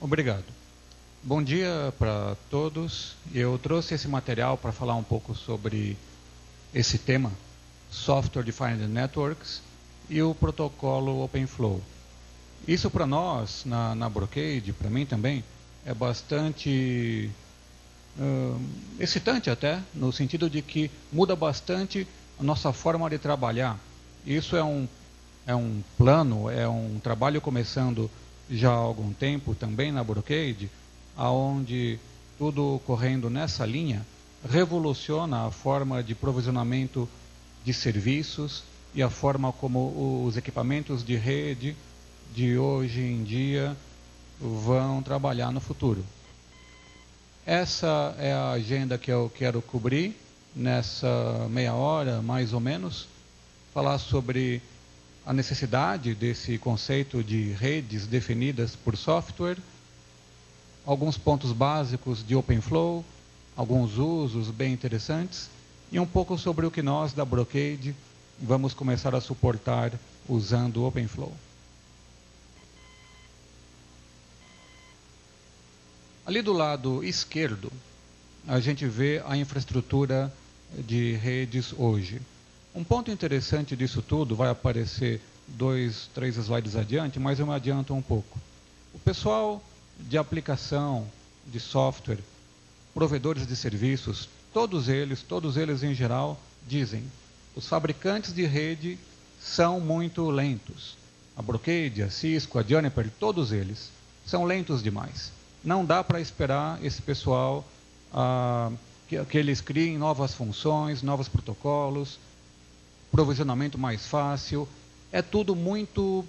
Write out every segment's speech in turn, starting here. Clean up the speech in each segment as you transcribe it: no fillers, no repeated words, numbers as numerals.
Obrigado. Bom dia para todos. Eu trouxe esse material para falar um pouco sobre esse tema, Software Defined Networks e o protocolo OpenFlow. Isso para nós, na Brocade, para mim também, é bastante excitante até, no sentido de que muda bastante a nossa forma de trabalhar. Isso é um plano, é um trabalho começando já há algum tempo também na Brocade, onde tudo correndo nessa linha revoluciona a forma de provisionamento de serviços e a forma como os equipamentos de rede de hoje em dia vão trabalhar no futuro. Essa é a agenda que eu quero cobrir nessa meia hora, mais ou menos, falar sobre a necessidade desse conceito de redes definidas por software, alguns pontos básicos de OpenFlow, alguns usos bem interessantes e um pouco sobre o que nós da Brocade vamos começar a suportar usando o OpenFlow. Ali do lado esquerdo, a gente vê a infraestrutura de redes hoje. Um ponto interessante disso tudo, vai aparecer 2, 3 slides adiante, mas eu me adianto um pouco. O pessoal de aplicação, de software, provedores de serviços, todos eles em geral, dizem: os fabricantes de rede são muito lentos. A Brocade, a Cisco, a Juniper, todos eles são lentos demais. Não dá para esperar esse pessoal que eles criem novas funções, novos protocolos, provisionamento mais fácil. É tudo muito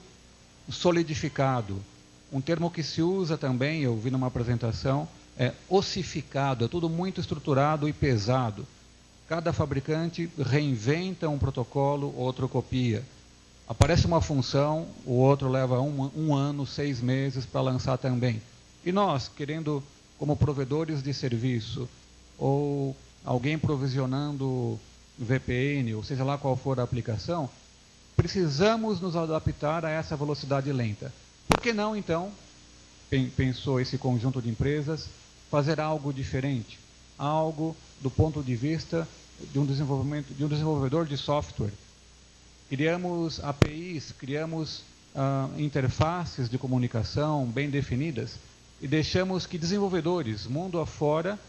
solidificado. Um termo que se usa também, eu vi numa apresentação, é ossificado. É tudo muito estruturado e pesado. Cada fabricante reinventa um protocolo, outro copia. Aparece uma função, o outro leva um ano, 6 meses para lançar também. E nós, querendo, como provedores de serviço, ou alguém provisionando VPN, ou seja lá qual for a aplicação, precisamos nos adaptar a essa velocidade lenta. Por que não, então, pensou esse conjunto de empresas, fazer algo diferente? Algo do ponto de vista de um desenvolvedor de software. Criamos APIs, criamos interfaces de comunicação bem definidas, e deixamos que desenvolvedores, mundo afora,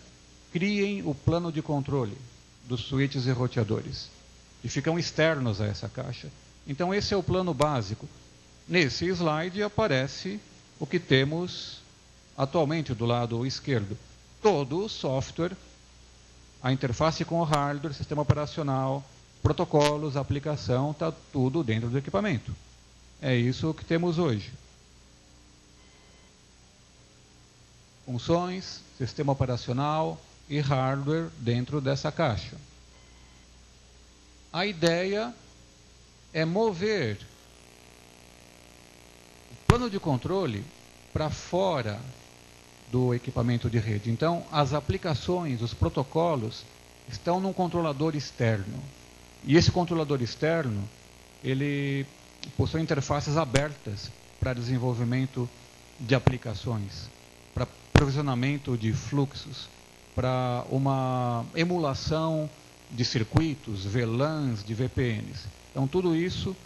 criem o plano de controle dos switches e roteadores, que ficam externos a essa caixa. Então esse é o plano básico. Nesse slide aparece o que temos atualmente do lado esquerdo. Todo o software, a interface com o hardware, sistema operacional, protocolos, aplicação, está tudo dentro do equipamento. É isso que temos hoje. Funções, sistema operacional e hardware dentro dessa caixa. A ideia é mover o plano de controle para fora do equipamento de rede. Então, as aplicações, os protocolos, estão num controlador externo. E esse controlador externo, ele possui interfaces abertas para desenvolvimento de aplicações, para provisionamento de fluxos, para uma emulação de circuitos, VLANs, de VPNs. Então, tudo isso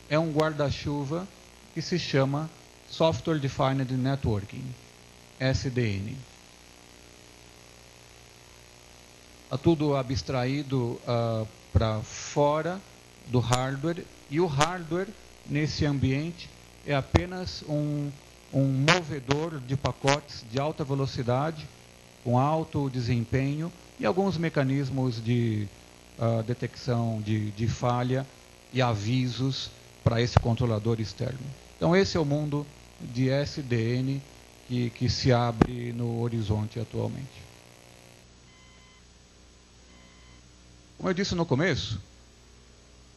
é um guarda-chuva que se chama Software Defined Networking, SDN. Está tudo abstraído para fora do hardware, e o hardware, nesse ambiente, é apenas um movedor de pacotes de alta velocidade, com alto desempenho, e alguns mecanismos de detecção de falha e avisos para esse controlador externo. Então esse é o mundo de SDN que se abre no horizonte atualmente. Como eu disse no começo,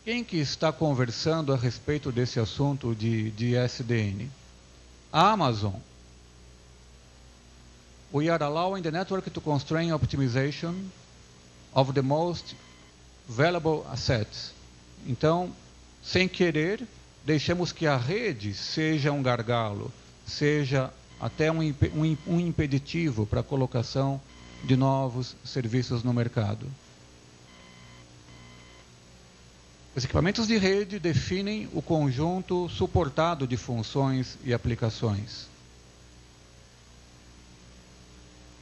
quem que está conversando a respeito desse assunto de SDN? A Amazon. We are allowing the network to constrain optimization of the most valuable assets. Então, sem querer, deixamos que a rede seja um gargalo, seja até um impeditivo para a colocação de novos serviços no mercado. Os equipamentos de rede definem o conjunto suportado de funções e aplicações.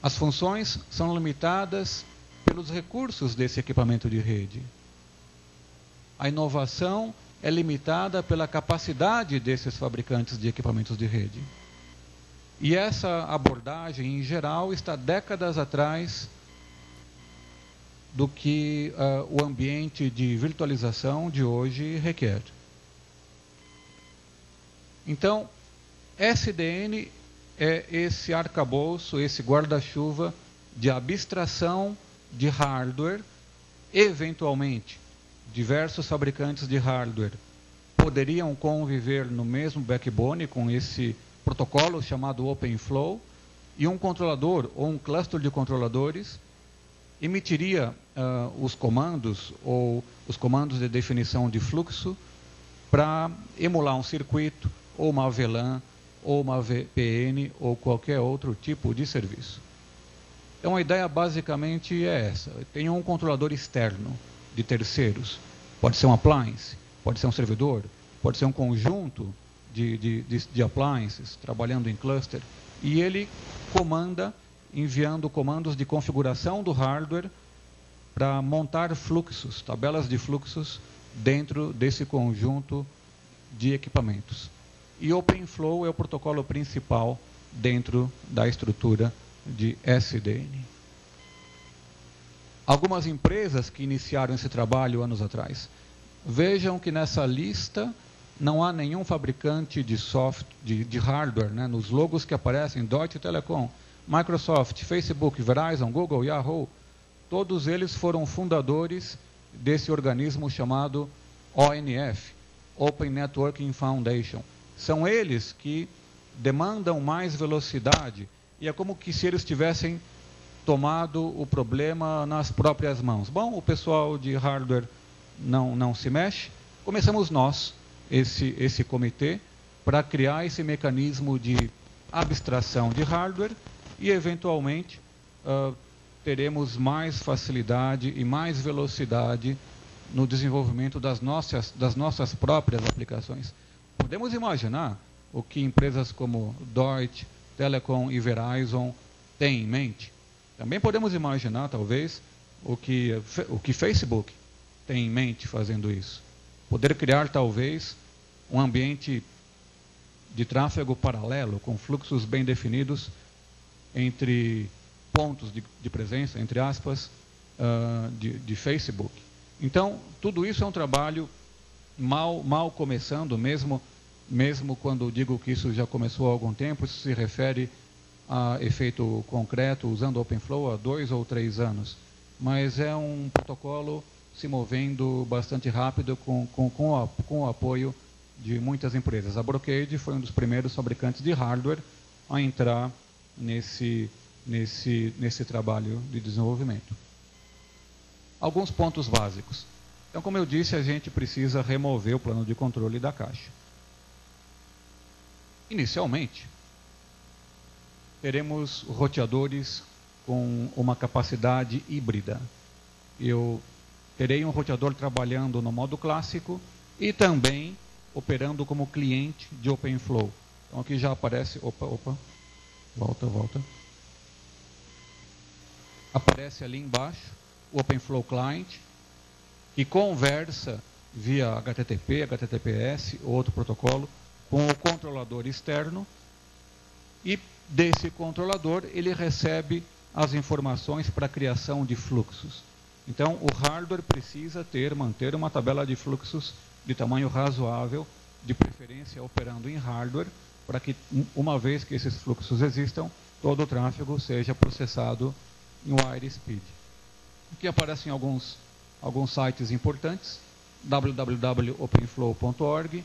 As funções são limitadas pelos recursos desse equipamento de rede. A inovação é limitada pela capacidade desses fabricantes de equipamentos de rede. E essa abordagem, em geral, está décadas atrás do que o ambiente de virtualização de hoje requer. Então, SDN é esse arcabouço, esse guarda-chuva de abstração de hardware. Eventualmente, diversos fabricantes de hardware poderiam conviver no mesmo backbone com esse protocolo chamado OpenFlow, e um controlador ou um cluster de controladores emitiria os comandos ou os comandos de definição de fluxo para emular um circuito, ou uma VLAN, ou uma VPN, ou qualquer outro tipo de serviço. Então a ideia basicamente é essa. Tem um controlador externo de terceiros. Pode ser um appliance, pode ser um servidor, pode ser um conjunto de appliances trabalhando em cluster, e ele comanda, enviando comandos de configuração do hardware para montar fluxos, tabelas de fluxos dentro desse conjunto de equipamentos. E OpenFlow é o protocolo principal dentro da estrutura de SDN. Algumas empresas que iniciaram esse trabalho anos atrás. Vejam que nessa lista não há nenhum fabricante de software, de hardware, né? Nos logos que aparecem, Deutsche Telekom, Microsoft, Facebook, Verizon, Google, Yahoo, todos eles foram fundadores desse organismo chamado ONF, Open Networking Foundation. São eles que demandam mais velocidade, e é como que se eles tivessem tomado o problema nas próprias mãos. Bom, o pessoal de hardware não se mexe, começamos nós, esse comitê, para criar esse mecanismo de abstração de hardware, e eventualmente teremos mais facilidade e mais velocidade no desenvolvimento das nossas próprias aplicações. Podemos imaginar o que empresas como Deutsche Telekom e Verizon têm em mente. Também podemos imaginar, talvez, o que Facebook tem em mente fazendo isso. Poder criar, talvez, um ambiente de tráfego paralelo, com fluxos bem definidos entre pontos de presença, entre aspas, de Facebook. Então, tudo isso é um trabalho mal começando, mesmo quando digo que isso já começou há algum tempo, isso se refere a efeito concreto, usando OpenFlow há 2 ou 3 anos. Mas é um protocolo se movendo bastante rápido com o apoio de muitas empresas. A Brocade foi um dos primeiros fabricantes de hardware a entrar nesse trabalho de desenvolvimento. Alguns pontos básicos. Então, como eu disse, a gente precisa remover o plano de controle da caixa. Inicialmente, teremos roteadores com uma capacidade híbrida. Eu terei um roteador trabalhando no modo clássico e também operando como cliente de OpenFlow. Então aqui já aparece, volta. Aparece ali embaixo o OpenFlow Client, que conversa via HTTP, HTTPS, outro protocolo, com o controlador externo, e desse controlador ele recebe as informações para a criação de fluxos. Então o hardware precisa manter uma tabela de fluxos de tamanho razoável, de preferência operando em hardware, para que, uma vez que esses fluxos existam, todo o tráfego seja processado em wire speed. Aqui aparecem alguns sites importantes, www.openflow.org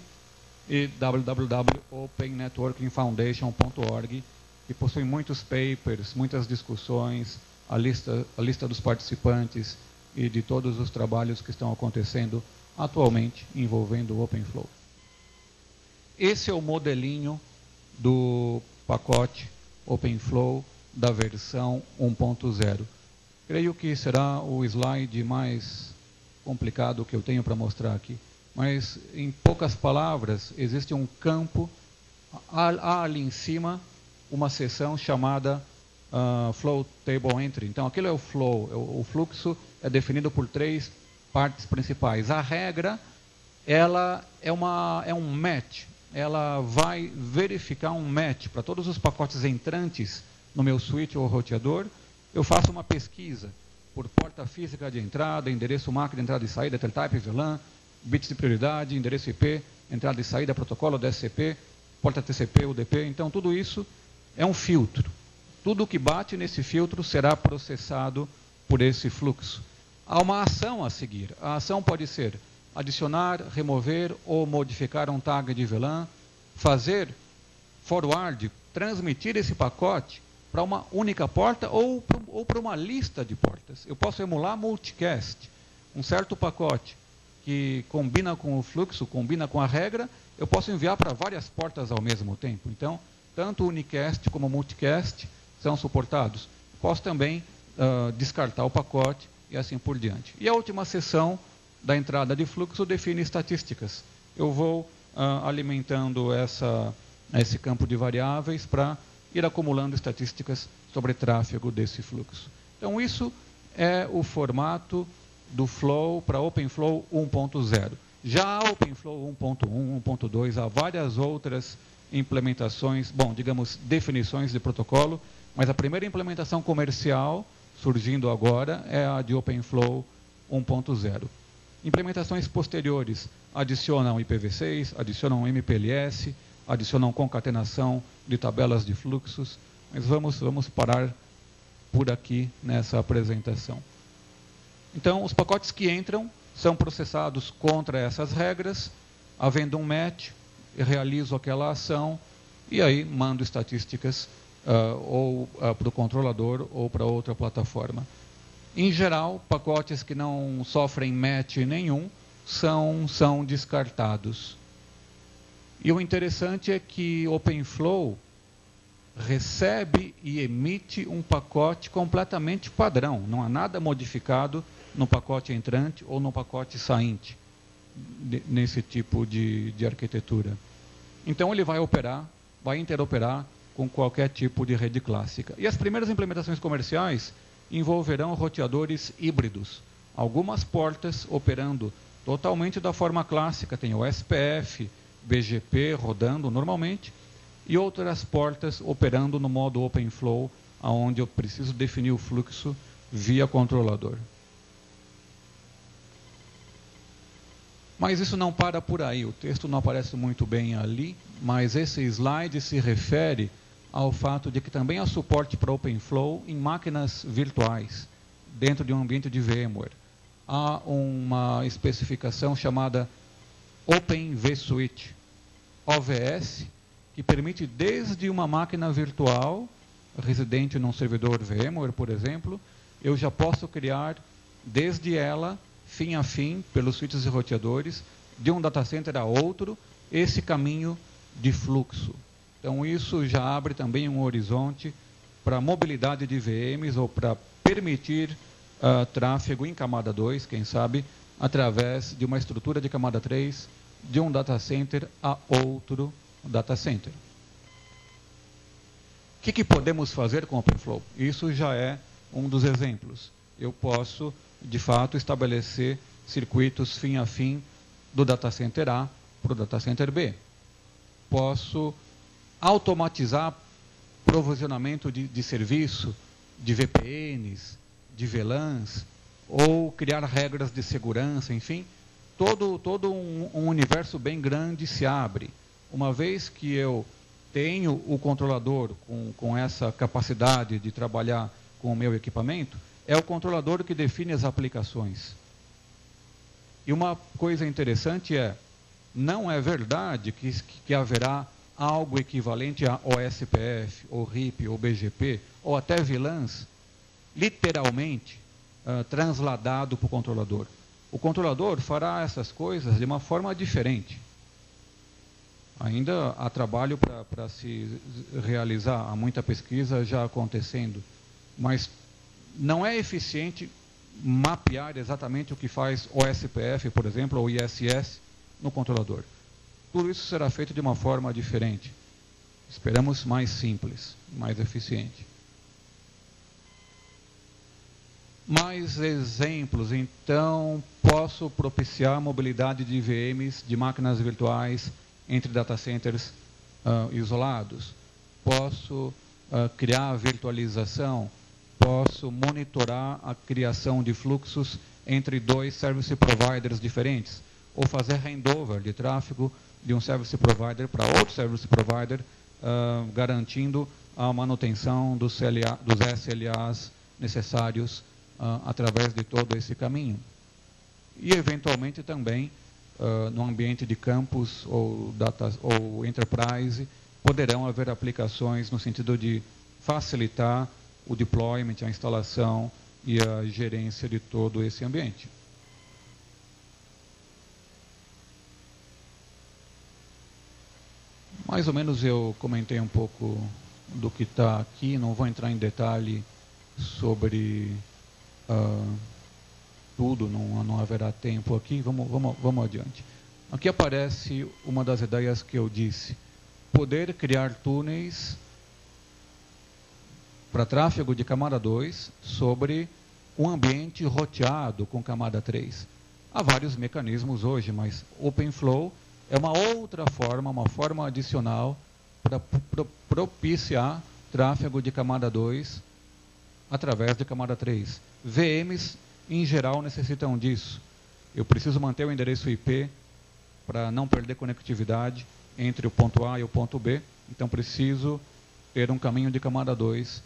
e www.opennetworkingfoundation.org, que possuem muitos papers, muitas discussões, a lista dos participantes e de todos os trabalhos que estão acontecendo atualmente envolvendo o OpenFlow. Esse é o modelinho do pacote OpenFlow da versão 1.0. Creio que será o slide mais complicado que eu tenho para mostrar aqui. Mas, em poucas palavras, existe um campo, há ali em cima uma seção chamada Flow Table Entry. Então, aquilo é o flow, o fluxo é definido por 3 partes principais. A regra, ela é um match, ela vai verificar um match para todos os pacotes entrantes no meu switch ou roteador. Eu faço uma pesquisa por porta física de entrada, endereço MAC de entrada e saída, Teletype, VLAN, bits de prioridade, endereço IP, entrada e saída, protocolo, DSCP, porta TCP, UDP. Então, tudo isso é um filtro. Tudo que bate nesse filtro será processado por esse fluxo. Há uma ação a seguir. A ação pode ser adicionar, remover ou modificar um tag de VLAN, fazer forward, transmitir esse pacote para uma única porta ou para uma lista de portas. Eu posso emular multicast, um certo pacote que combina com o fluxo, combina com a regra, eu posso enviar para várias portas ao mesmo tempo. Então, tanto o unicast como o multicast são suportados. Posso também descartar o pacote e assim por diante. E a última seção da entrada de fluxo define estatísticas. Eu vou alimentando esse campo de variáveis para ir acumulando estatísticas sobre tráfego desse fluxo. Então, isso é o formato do Flow para OpenFlow 1.0. Já a OpenFlow 1.1, 1.2, há várias outras implementações, digamos, definições de protocolo, mas a primeira implementação comercial, surgindo agora, é a de OpenFlow 1.0. Implementações posteriores adicionam IPv6, adicionam MPLS, adicionam concatenação de tabelas de fluxos, mas vamos parar por aqui nessa apresentação. Então, os pacotes que entram são processados contra essas regras, havendo um match, eu realizo aquela ação e aí mando estatísticas ou para o controlador ou para outra plataforma. Em geral, pacotes que não sofrem match nenhum são descartados. E o interessante é que OpenFlow recebe e emite um pacote completamente padrão. Não há nada modificado no pacote entrante ou no pacote sainte, nesse tipo de arquitetura. Então, ele vai interoperar com qualquer tipo de rede clássica. E as primeiras implementações comerciais envolverão roteadores híbridos. Algumas portas operando totalmente da forma clássica, tem o SPF, BGP rodando normalmente, e outras portas operando no modo OpenFlow, onde eu preciso definir o fluxo via controlador. Mas isso não para por aí, o texto não aparece muito bem ali, mas esse slide se refere ao fato de que também há suporte para OpenFlow em máquinas virtuais, dentro de um ambiente de VMware. Há uma especificação chamada Open vSwitch, OVS, que permite desde uma máquina virtual, residente num servidor VMware, por exemplo, eu já posso criar desde ela, fim a fim, pelos switches e roteadores, de um data center a outro, esse caminho de fluxo. Então, isso já abre também um horizonte para mobilidade de VMs ou para permitir tráfego em camada 2, quem sabe, através de uma estrutura de camada 3, de um data center a outro data center. O que podemos fazer com o OpenFlow? Isso já é um dos exemplos. Eu posso, de fato, estabelecer circuitos fim a fim do data center A para o data center B. Posso automatizar provisionamento de serviço, de VPNs, de VLANs, ou criar regras de segurança, enfim, todo um universo bem grande se abre. Uma vez que eu tenho o controlador com essa capacidade de trabalhar com o meu equipamento, é o controlador que define as aplicações. E uma coisa interessante não é verdade que haverá algo equivalente a OSPF, ou RIP, ou BGP, ou até VLANs, literalmente transladado para o controlador. O controlador fará essas coisas de uma forma diferente. Ainda há trabalho para se realizar, há muita pesquisa já acontecendo, mas não é eficiente mapear exatamente o que faz o SPF, por exemplo, ou ISS no controlador. Tudo isso será feito de uma forma diferente. Esperamos mais simples, mais eficiente. Mais exemplos, então, posso propiciar a mobilidade de VMs, de máquinas virtuais, entre data centers isolados. Posso criar a virtualização, posso monitorar a criação de fluxos entre dois service providers diferentes, ou fazer handover de tráfego de um service provider para outro service provider, garantindo a manutenção dos SLAs necessários através de todo esse caminho. E, eventualmente, também, no ambiente de campus ou enterprise, poderão haver aplicações no sentido de facilitar o deployment, a instalação e a gerência de todo esse ambiente. Mais ou menos eu comentei um pouco do que está aqui, não vou entrar em detalhe sobre tudo, não haverá tempo aqui, vamos adiante. Aqui aparece uma das ideias que eu disse, poder criar túneis para tráfego de camada 2 sobre um ambiente roteado com camada 3. Há vários mecanismos hoje, mas OpenFlow é uma outra forma, uma forma adicional para propiciar tráfego de camada 2 através de camada 3. VMs, em geral, necessitam disso. Eu preciso manter o endereço IP para não perder conectividade entre o ponto A e o ponto B. Então, preciso ter um caminho de camada 2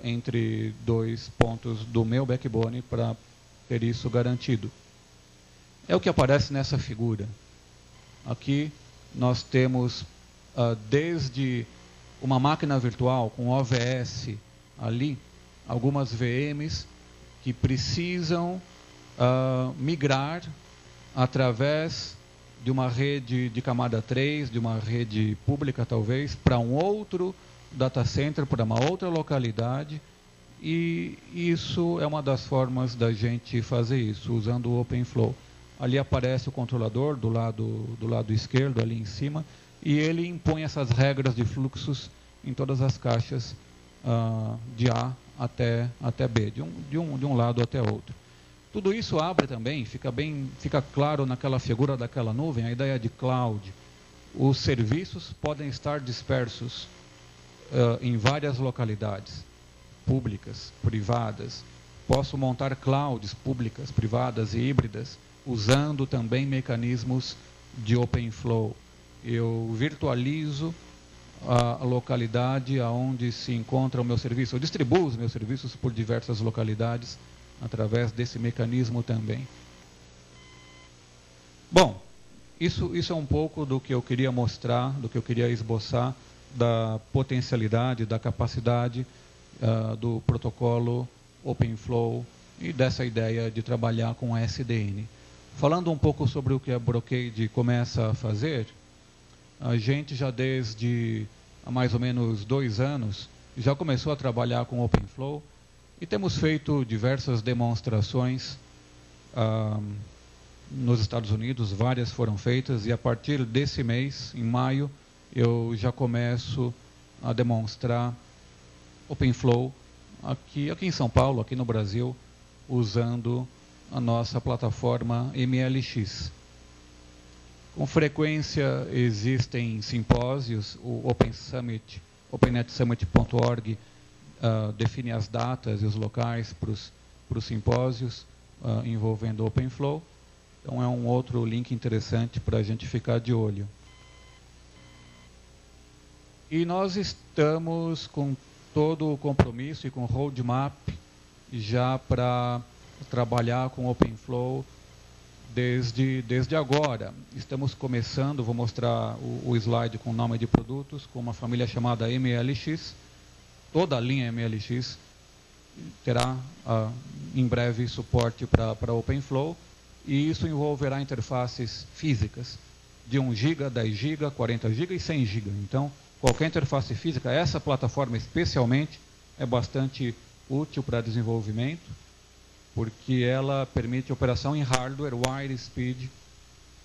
entre dois pontos do meu backbone para ter isso garantido. É o que aparece nessa figura. Aqui nós temos desde uma máquina virtual com OVS ali, algumas VMs que precisam migrar através de uma rede de camada 3, de uma rede pública talvez, para um outro data center, para uma outra localidade, e isso é uma das formas da gente fazer isso, usando o OpenFlow. Ali aparece o controlador do lado esquerdo, ali em cima, e ele impõe essas regras de fluxos em todas as caixas de A até B, de um lado até outro. Tudo isso abre também, fica claro naquela figura daquela nuvem, a ideia de cloud. Os serviços podem estar dispersos em várias localidades, públicas, privadas. Posso montar clouds públicas, privadas e híbridas, usando também mecanismos de OpenFlow. Eu virtualizo a localidade onde se encontra o meu serviço. Eu distribuo os meus serviços por diversas localidades através desse mecanismo também. Bom, isso é um pouco do que eu queria mostrar, do que eu queria esboçar, da potencialidade, da capacidade do protocolo OpenFlow e dessa ideia de trabalhar com SDN. Falando um pouco sobre o que a Brocade começa a fazer, a gente já desde há mais ou menos 2 anos já começou a trabalhar com OpenFlow e temos feito diversas demonstrações nos Estados Unidos, várias foram feitas, e a partir desse mês, em maio, eu já começo a demonstrar OpenFlow aqui em São Paulo, aqui no Brasil, usando a nossa plataforma MLX. Com frequência existem simpósios, o OpenNetSummit.org define as datas e os locais para os simpósios envolvendo OpenFlow. Então é um outro link interessante para a gente ficar de olho. E nós estamos com todo o compromisso e com o roadmap já para trabalhar com OpenFlow desde agora. Estamos começando, vou mostrar o slide com o nome de produtos, com uma família chamada MLX. Toda a linha MLX terá em breve suporte para OpenFlow, e isso envolverá interfaces físicas. de 1 GB, 10 GB, 40 GB e 100 GB. Então, qualquer interface física, essa plataforma especialmente, é bastante útil para desenvolvimento, porque ela permite operação em hardware wide speed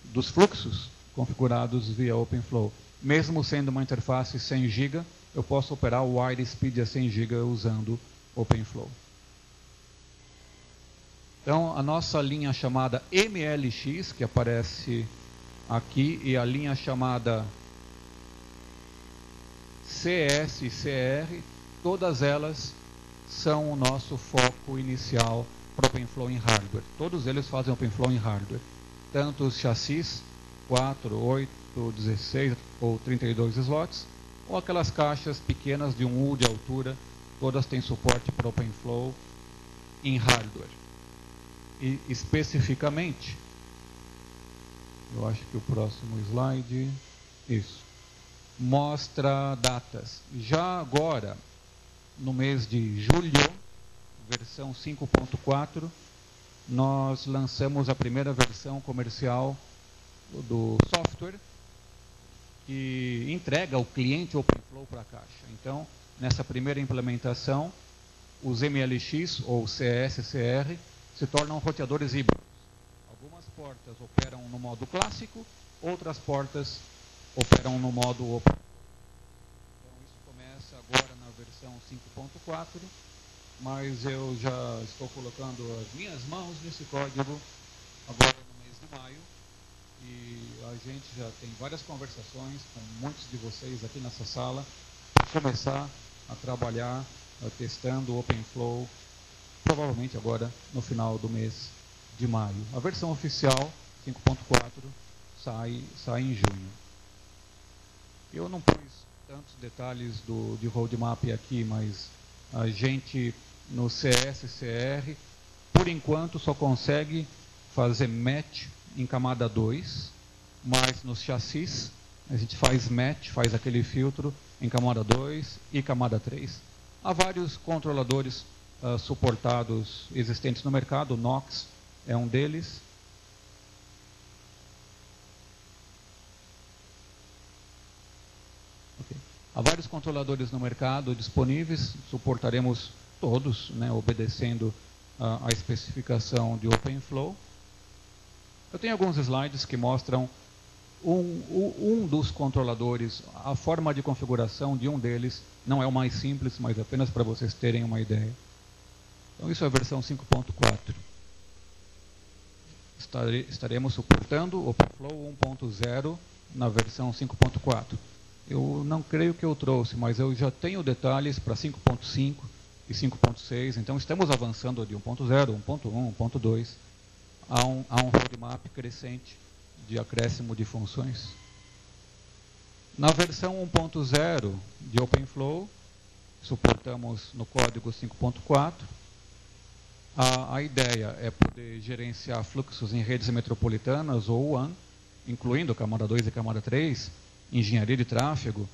dos fluxos configurados via OpenFlow. Mesmo sendo uma interface 100 GB, eu posso operar o wide speed a 100 GB usando OpenFlow. Então, a nossa linha chamada MLX, que aparece aqui, e a linha chamada CS-CR, todas elas são o nosso foco inicial para OpenFlow em hardware. Todos eles fazem OpenFlow em hardware. Tanto os chassis 4, 8, 16 ou 32 slots, ou aquelas caixas pequenas de 1 U de altura, todas têm suporte para OpenFlow em hardware. E especificamente, eu acho que o próximo slide, isso, mostra datas. Já agora, no mês de julho, versão 5.4, nós lançamos a primeira versão comercial do software que entrega o cliente OpenFlow para a caixa. Então, nessa primeira implementação, os MLX ou CS-CR se tornam roteadores híbridos. Algumas portas operam no modo clássico, outras portas operam no modo Open. Então, isso começa agora na versão 5.4, mas eu já estou colocando as minhas mãos nesse código agora no mês de maio, e a gente já tem várias conversações com muitos de vocês aqui nessa sala para começar a trabalhar testando o OpenFlow, provavelmente agora no final do mês de maio. A versão oficial 5.4 sai em junho. Eu não pus tantos detalhes de roadmap aqui, mas a gente no CS-CR, por enquanto, só consegue fazer match em camada 2, mas nos chassis a gente faz match, faz aquele filtro em camada 2 e camada 3. Há vários controladores suportados existentes no mercado, o Knox é um deles. Okay. Há vários controladores no mercado disponíveis, suportaremos todos, né, obedecendo a especificação de OpenFlow. Eu tenho alguns slides que mostram um dos controladores, a forma de configuração de um deles. Não é o mais simples, mas apenas para vocês terem uma ideia. Então, isso é a versão 5.4. Estaremos suportando OpenFlow 1.0 na versão 5.4. Eu não creio que eu trouxe, mas eu já tenho detalhes para 5.5 e 5.6. Então, estamos avançando de 1.0, 1.1, 1.2. Há um roadmap crescente de acréscimo de funções. Na versão 1.0 de OpenFlow, suportamos no código 5.4. A ideia é poder gerenciar fluxos em redes metropolitanas ou WAN, incluindo camada 2 e camada 3, engenharia de tráfego,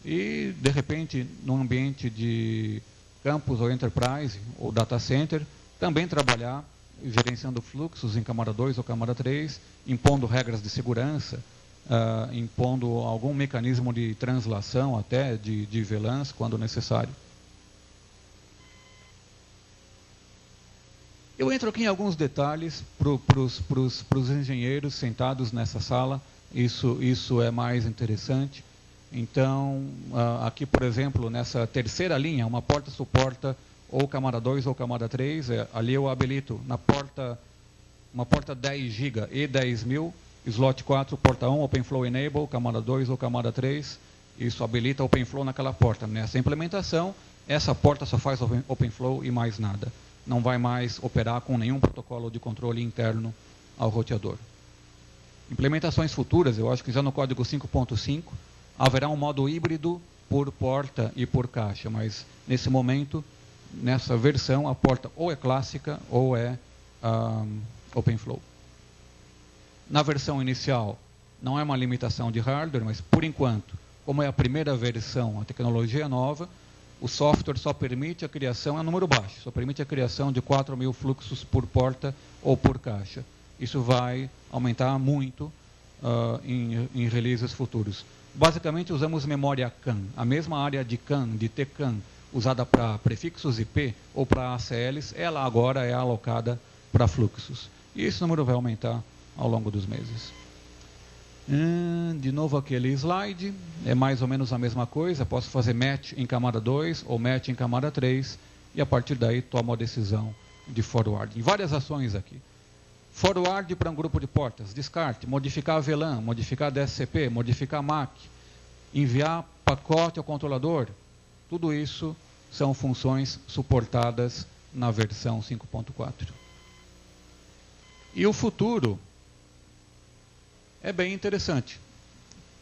e, de repente, no ambiente de campus ou enterprise ou data center, também trabalhar gerenciando fluxos em camada 2 ou camada 3, impondo regras de segurança, impondo algum mecanismo de translação até de VLANs, quando necessário. Eu entro aqui em alguns detalhes para os engenheiros sentados nessa sala, isso é mais interessante. Então, aqui, por exemplo, nessa terceira linha, uma porta suporta ou camada 2 ou camada 3, ali eu habilito na porta, uma porta 10 GB e 10.000, slot 4, porta 1, OpenFlow Enable, camada 2 ou camada 3, isso habilita OpenFlow naquela porta. Nessa implementação, essa porta só faz OpenFlow e mais nada. Não vai mais operar com nenhum protocolo de controle interno ao roteador. Implementações futuras, eu acho que já no código 5.5, haverá um modo híbrido por porta e por caixa, mas nesse momento, nessa versão, a porta ou é clássica ou é OpenFlow. Na versão inicial, não é uma limitação de hardware, mas por enquanto, como é a primeira versão, a tecnologia é nova, o software só permite a criação, é um número baixo, só permite a criação de 4.000 fluxos por porta ou por caixa. Isso vai aumentar muito em releases futuros. Basicamente, usamos memória CAN, a mesma área de CAN, de TCAN, usada para prefixos IP ou para ACLs, ela agora é alocada para fluxos. E esse número vai aumentar ao longo dos meses. De novo aquele slide, é mais ou menos a mesma coisa, posso fazer match em camada 2 ou match em camada 3, e a partir daí tomo a decisão de forward. Em várias ações aqui. Forward para um grupo de portas, descarte, modificar VLAN, modificar DSCP, modificar MAC, enviar pacote ao controlador, tudo isso são funções suportadas na versão 5.4. E o futuro é bem interessante.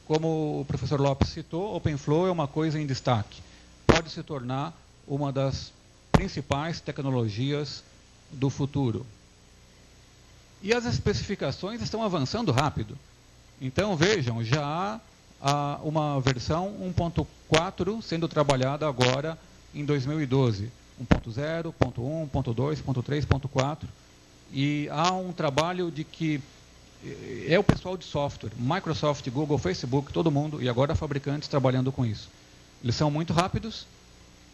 Como o professor Lopes citou, OpenFlow é uma coisa em destaque. Pode se tornar uma das principais tecnologias do futuro. E as especificações estão avançando rápido. Então, vejam, já há uma versão 1.4 sendo trabalhada agora em 2012. 1.0, 1.1, 1.2, 1.3, 1.4. E há um trabalho de que é o pessoal de software, Microsoft, Google, Facebook, todo mundo, e agora fabricantes trabalhando com isso. Eles são muito rápidos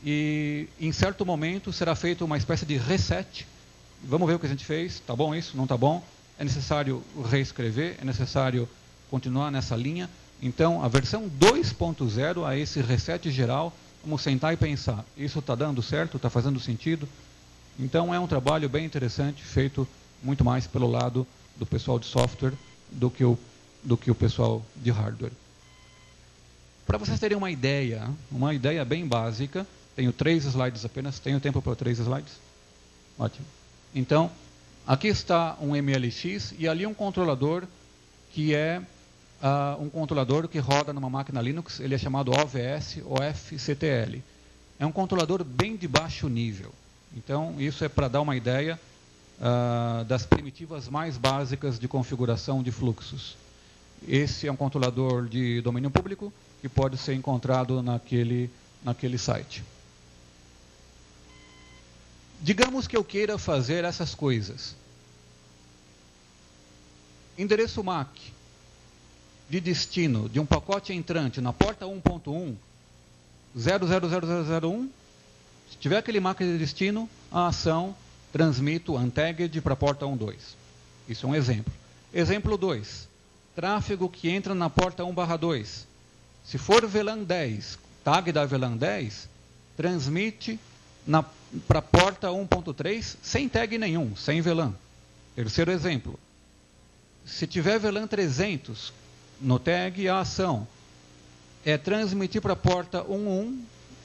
e, em certo momento, será feita uma espécie de reset. Vamos ver o que a gente fez, está bom isso, não está bom? É necessário reescrever, é necessário continuar nessa linha. Então, a versão 2.0, a esse reset geral, vamos sentar e pensar, isso está dando certo, está fazendo sentido? Então, é um trabalho bem interessante, feito muito mais pelo lado do pessoal de software do que o pessoal de hardware. Para vocês terem uma ideia bem básica, tenho 3 slides apenas, tenho tempo para 3 slides? Ótimo. Então, aqui está um MLX e ali um controlador que é um controlador que roda numa máquina Linux, ele é chamado OVS ou FCTL. É um controlador bem de baixo nível. Então, isso é para dar uma ideia das primitivas mais básicas de configuração de fluxos. Esse é um controlador de domínio público que pode ser encontrado naquele site. Digamos que eu queira fazer essas coisas. Endereço MAC de destino de um pacote entrante na porta 1.1, 00001. Se tiver aquele MAC de destino, a ação transmito untagged para a porta 1.2. Isso é um exemplo. Exemplo 2. Tráfego que entra na porta 1/2. Se for VLAN 10, tag da VLAN 10, transmite para a porta 1.3 sem tag nenhum, sem VLAN. Terceiro exemplo. Se tiver VLAN 300 no tag, a ação é transmitir para a porta 1.1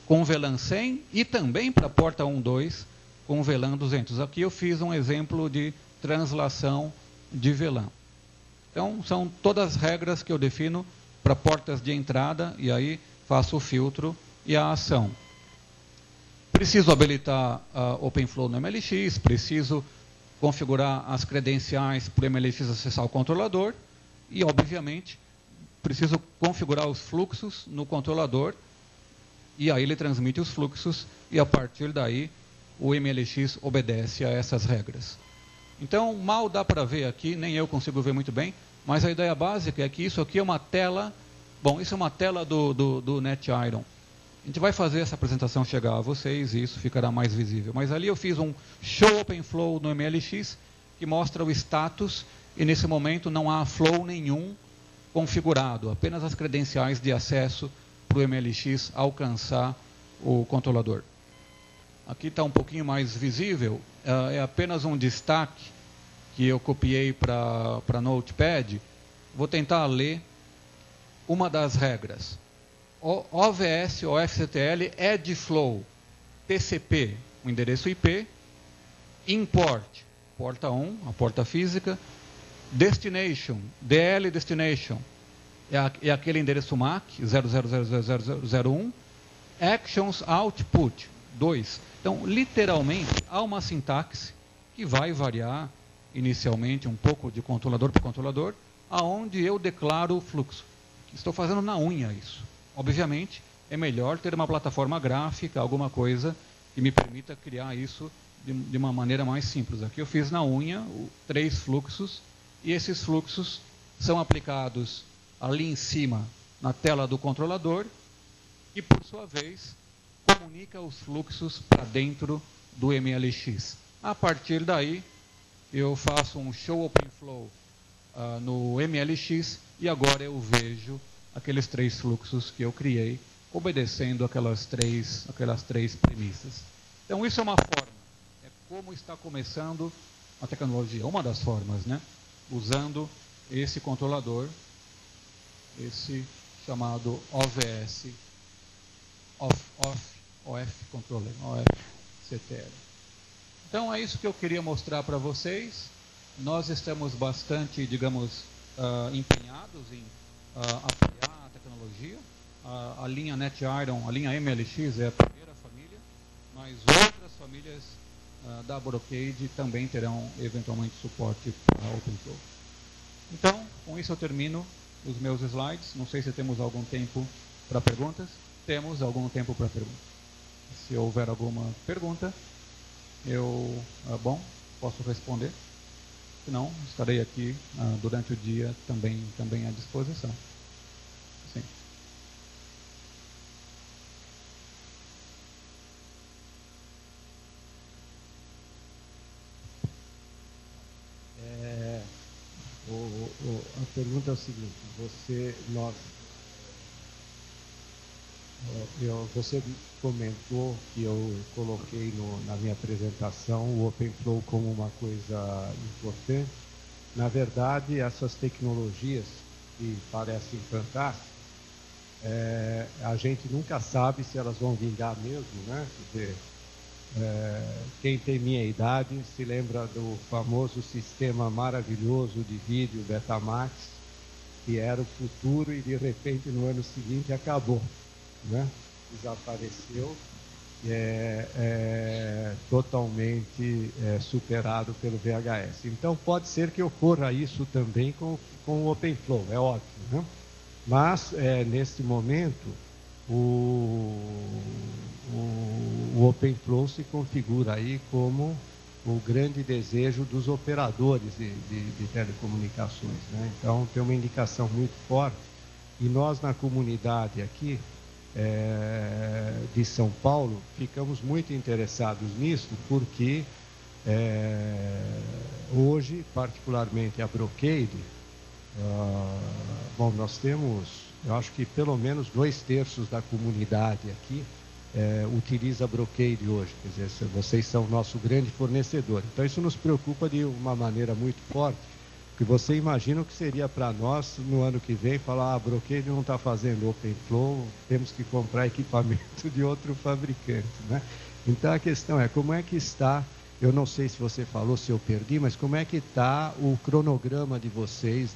com VLAN 100 e também para a porta 1.2 com VLAN 200. Aqui eu fiz um exemplo de translação de VLAN. Então, são todas as regras que eu defino para portas de entrada, e aí faço o filtro e a ação. Preciso habilitar OpenFlow no MLX, preciso configurar as credenciais para o MLX acessar o controlador, e, obviamente, preciso configurar os fluxos no controlador, e aí ele transmite os fluxos, e a partir daí o MLX obedece a essas regras. Então, mal dá para ver aqui, nem eu consigo ver muito bem, mas a ideia básica é que isso aqui é uma tela, bom, isso é uma tela do NetIron. A gente vai fazer essa apresentação chegar a vocês e isso ficará mais visível. Mas ali eu fiz um show OpenFlow no MLX, que mostra o status, e nesse momento não há flow nenhum configurado, apenas as credenciais de acesso para o MLX alcançar o controlador. Aqui está um pouquinho mais visível, é apenas um destaque que eu copiei para Notepad. Vou tentar ler uma das regras. OVS ou FCTL add flow, TCP, o endereço IP, import, porta 1, a porta física, destination, DL destination, é aquele endereço MAC, 0000001, actions output, 2. Então, literalmente, há uma sintaxe que vai variar inicialmente um pouco de controlador para controlador, aonde eu declaro o fluxo. Estou fazendo na unha isso. Obviamente, é melhor ter uma plataforma gráfica, alguma coisa que me permita criar isso de uma maneira mais simples. Aqui eu fiz na unha 3 fluxos, e esses fluxos são aplicados ali em cima, na tela do controlador, e por sua vez, comunica os fluxos para dentro do MLX. A partir daí, eu faço um show OpenFlow no MLX e agora eu vejo aqueles 3 fluxos que eu criei, obedecendo aquelas três premissas. Então, isso é uma forma, é como está começando a tecnologia, uma das formas, né? Usando esse controlador, esse chamado OVS, OF Controller, OFCTL. Então, é isso que eu queria mostrar para vocês. Nós estamos bastante, digamos, empenhados em apoiar a tecnologia. A linha NetIron, a linha MLX é a primeira família, mas outras famílias da Brocade também terão eventualmente suporte para OpenFlow. Então, com isso eu termino os meus slides. Não sei se temos algum tempo para perguntas. Temos algum tempo para perguntas. Se houver alguma pergunta, eu, posso responder. Se não, estarei aqui durante o dia também à disposição. Sim. A pergunta é o seguinte: você comentou que eu coloquei na minha apresentação o OpenFlow como uma coisa importante. Na verdade, essas tecnologias que parecem fantásticas, a gente nunca sabe se elas vão vingar mesmo, né? Quer dizer, quem tem minha idade se lembra do famoso sistema maravilhoso de vídeo Betamax, que era o futuro e de repente no ano seguinte acabou, né? Desapareceu, totalmente superado pelo VHS. Então pode ser que ocorra isso também com o OpenFlow, é óbvio, né? Mas nesse momento o OpenFlow se configura aí como o grande desejo dos operadores de telecomunicações, né? Então tem uma indicação muito forte, e nós na comunidade aqui de São Paulo ficamos muito interessados nisso, porque hoje, particularmente a Brocade, nós temos, eu acho que pelo menos 2/3 da comunidade aqui utiliza a Brocade hoje, quer dizer, vocês são o nosso grande fornecedor. Então isso nos preocupa de uma maneira muito forte, porque você imagina o que seria para nós no ano que vem falar: a Brocade não está fazendo OpenFlow, temos que comprar equipamento de outro fabricante, né? Então a questão é, como é que está, eu não sei se você falou, se eu perdi, mas como é que está o cronograma de vocês,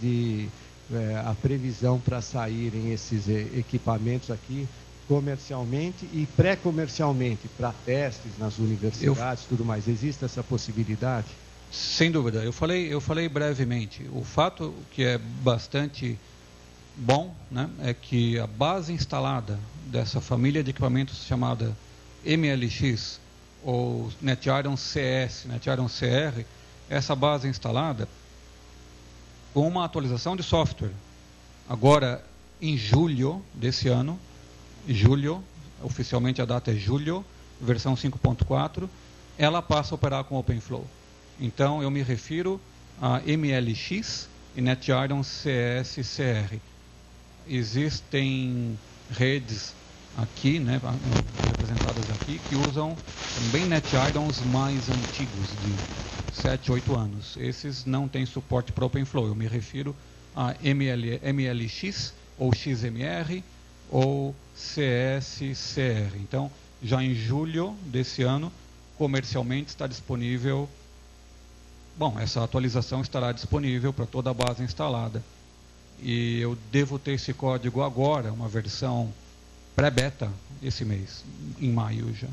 a previsão para saírem esses equipamentos aqui comercialmente e pré-comercialmente, para testes nas universidades, tudo mais? Existe essa possibilidade? Sem dúvida. Eu falei brevemente. O fato que é bastante bom, né, é que a base instalada dessa família de equipamentos chamada MLX ou NetIron CS, NetIron CR, essa base instalada com uma atualização de software. Agora, em julho desse ano, oficialmente a data é julho, versão 5.4, ela passa a operar com OpenFlow. Então, eu me refiro a MLX e NetIron CS-CR. Existem redes aqui, né, representadas aqui, que usam também NetIrons mais antigos, de 7, 8 anos. Esses não têm suporte para OpenFlow. Eu me refiro a MLX ou XMR ou CS-CR. Então, já em julho desse ano, comercialmente está disponível. Bom, essa atualização estará disponível para toda a base instalada. E eu devo ter esse código agora, uma versão pré-beta, esse mês, em maio já.